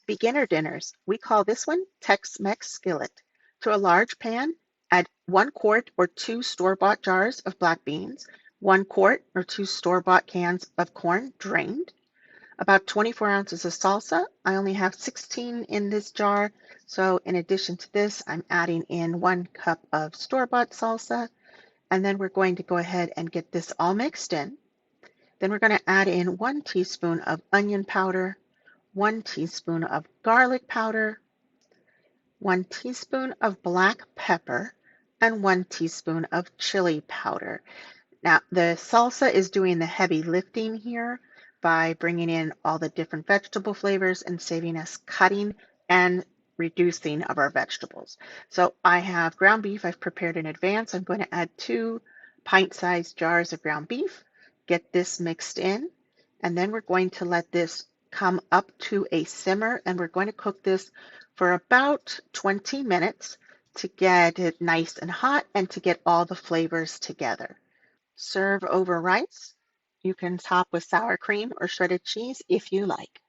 Beginner dinners. We call this one Tex Mex Skillet. To a large pan, add 1 quart or 2 store-bought jars of black beans, 1 quart or 2 store-bought cans of corn drained, about 24 ounces of salsa. I only have 16 in this jar, so in addition to this, I'm adding in 1 cup of store-bought salsa, and then we're going to go ahead and get this all mixed in. Then we're going to add in 1 teaspoon of onion powder, 1 teaspoon of garlic powder, 1 teaspoon of black pepper, and 1 teaspoon of chili powder. Now, the salsa is doing the heavy lifting here by bringing in all the different vegetable flavors and saving us cutting and reducing of our vegetables. So I have ground beef I've prepared in advance. I'm going to add 2 pint-sized jars of ground beef, get this mixed in, and then we're going to let this come up to a simmer, and we're going to cook this for about 20 minutes to get it nice and hot and to get all the flavors together. Serve over rice. You can top with sour cream or shredded cheese if you like.